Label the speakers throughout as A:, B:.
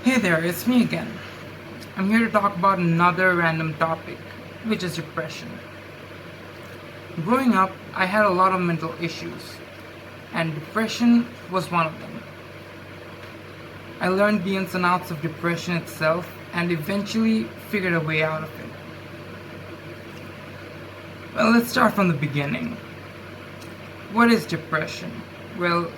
A: Hey there, it's me again. I'm here to talk about another random topic, which is depression. Growing up, I had a lot of mental issues, and depression was one of them. I learned the ins and outs of depression itself and eventually figured a way out of it. Well, let's start from the beginning. What is depression? Well,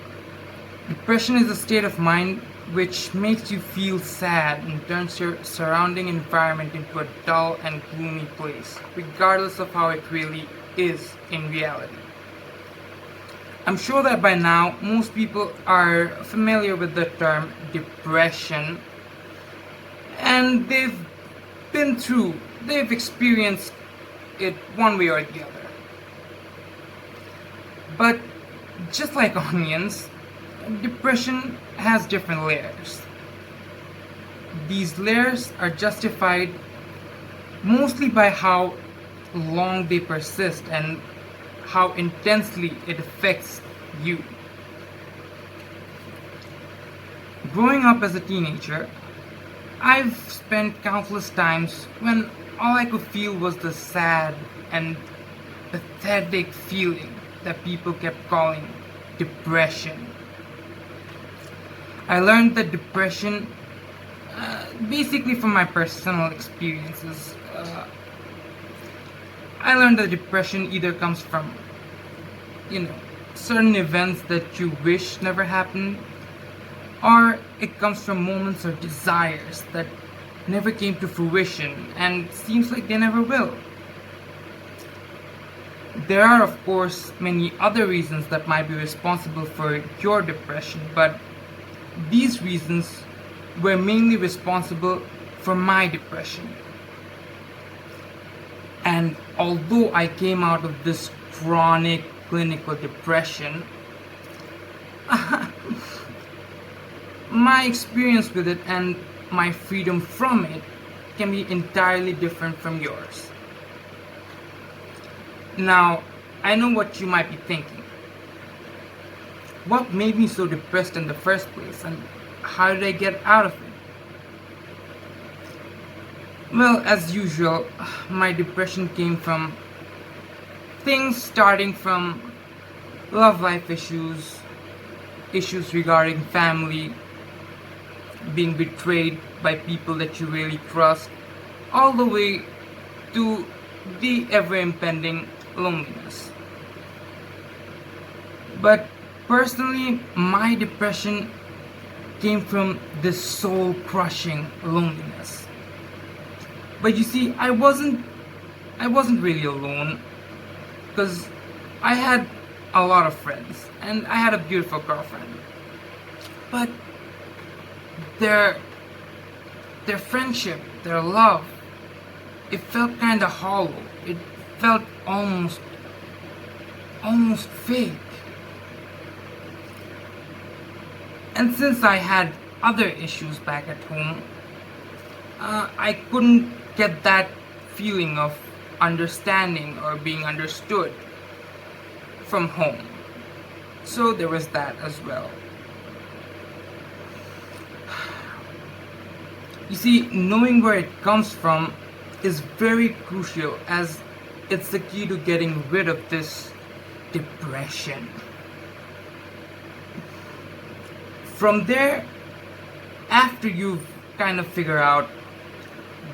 A: depression is a state of mind which makes you feel sad and turns your surrounding environment into a dull and gloomy place, regardless of how it really is in reality. I'm sure that by now most people are familiar with the term depression and they've experienced it one way or the other. But just like onions, depression has different layers. These layers are justified mostly by how long they persist and how intensely it affects you. Growing up as a teenager, I've spent countless times when all I could feel was the sad and pathetic feeling that people kept calling depression. I learned that depression, basically from my personal experiences, I learned that depression either comes from, certain events that you wish never happened, or it comes from moments or desires that never came to fruition and seems like they never will. There are, of course, many other reasons that might be responsible for your depression, but these reasons were mainly responsible for my depression. And although I came out of this chronic clinical depression, my experience with it and my freedom from it can be entirely different from yours. Now, I know what you might be thinking. What made me so depressed in the first place, and how did I get out of it? Well, as usual, my depression came from things starting from love life issues, issues regarding family, being betrayed by people that you really trust, all the way to the ever impending loneliness. But personally, my depression came from this soul crushing loneliness. But you see, I wasn't really alone, because I had a lot of friends and I had a beautiful girlfriend. But their friendship, their love, it felt kind of hollow. It felt almost fake. And since I had other issues back at home, I couldn't get that feeling of understanding or being understood from home. So there was that as well. You see, knowing where it comes from is very crucial, as it's the key to getting rid of this depression. From there, after you've kind of figured out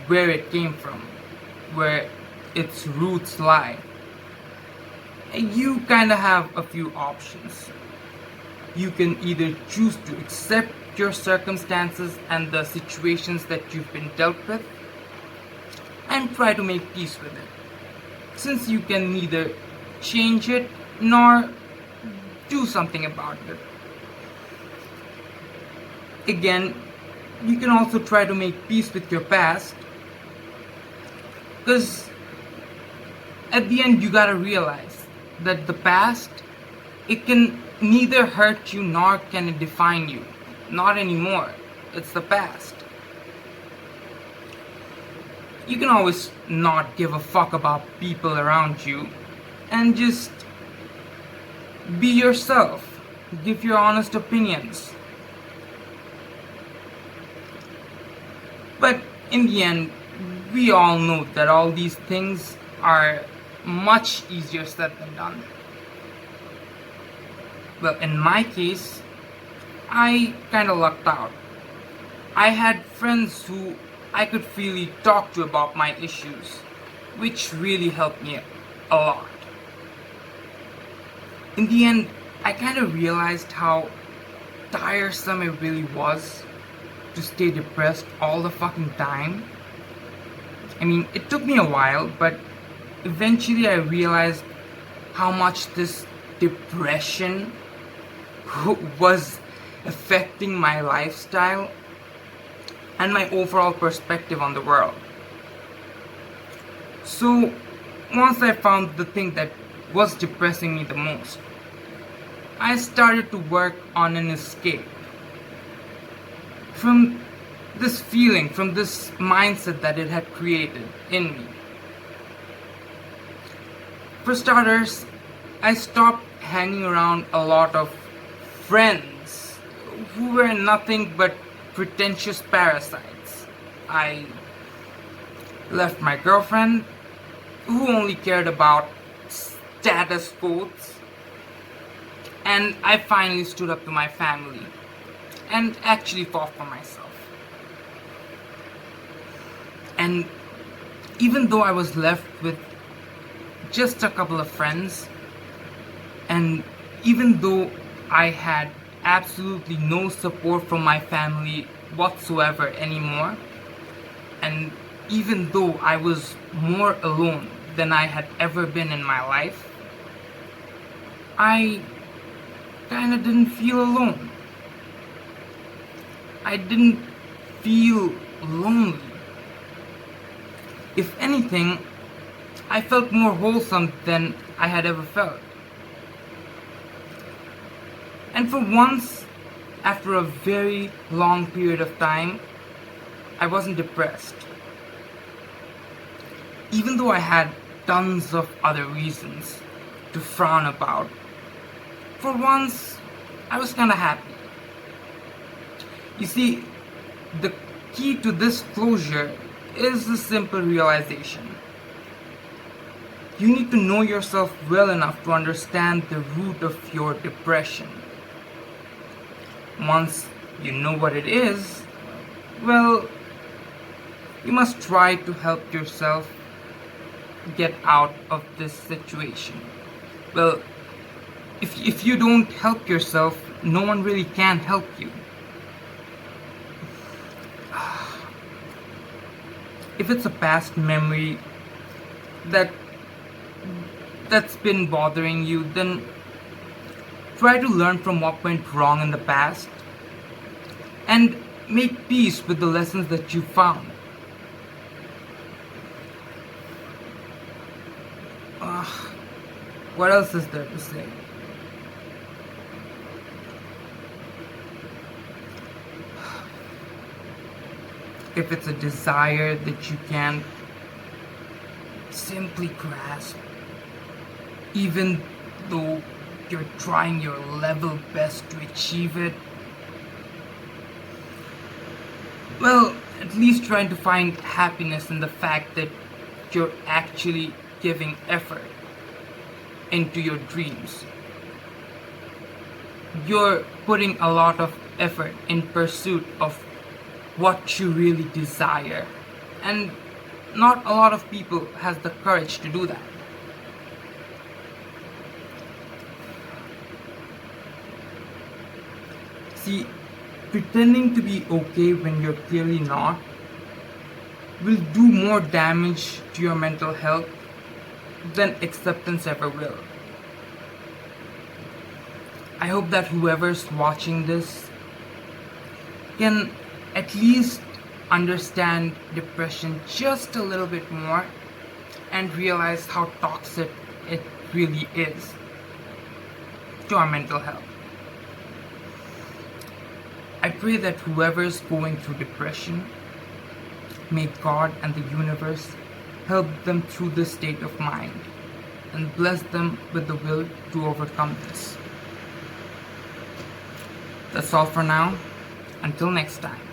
A: where it came from, where its roots lie, you kind of have a few options. You can either choose to accept your circumstances and the situations that you've been dealt with and try to make peace with it, since you can neither change it nor do something about it. Again, you can also try to make peace with your past, because at the end you gotta realize that the past, it can neither hurt you nor can it define you. Not anymore. It's the past. You can always not give a fuck about people around you and just be yourself. Give your honest opinions. But in the end, we all know that all these things are much easier said than done. Well, in my case, I kinda lucked out. I had friends who I could freely talk to about my issues, which really helped me a lot. In the end, I kind of realized how tiresome it really was to stay depressed all the fucking time. I mean, it took me a while, but eventually I realized how much this depression was affecting my lifestyle and my overall perspective on the world. So, once I found the thing that was depressing me the most, I started to work on an escape from this feeling, from this mindset that it had created in me. For starters, I stopped hanging around a lot of friends who were nothing but pretentious parasites. I left my girlfriend, who only cared about status quotes, and I finally stood up to my family and actually fought for myself. And even though I was left with just a couple of friends, and even though I had absolutely no support from my family whatsoever anymore, and even though I was more alone than I had ever been in my life, I kinda didn't feel alone. I didn't feel lonely. If anything, I felt more wholesome than I had ever felt. And for once, after a very long period of time, I wasn't depressed. Even though I had tons of other reasons to frown about, for once, I was kinda happy. You see, the key to this closure is a simple realization. You need to know yourself well enough to understand the root of your depression. Once you know what it is, well, you must try to help yourself get out of this situation. Well, if you don't help yourself, no one really can help you. If it's a past memory that's been bothering you, then try to learn from what went wrong in the past and make peace with the lessons that you found. What else is there to say? If it's a desire that you can't simply grasp, even though you're trying your level best to achieve it, well, at least trying to find happiness in the fact that you're actually giving effort into your dreams. You're putting a lot of effort in pursuit of what you really desire, and not a lot of people has the courage to do that. See, pretending to be okay when you're clearly not will do more damage to your mental health than acceptance ever will. I hope that whoever's watching this can at least understand depression just a little bit more and realize how toxic it really is to our mental health. I pray that whoever's going through depression, may God and the universe help them through this state of mind and bless them with the will to overcome this. That's all for now. Until next time.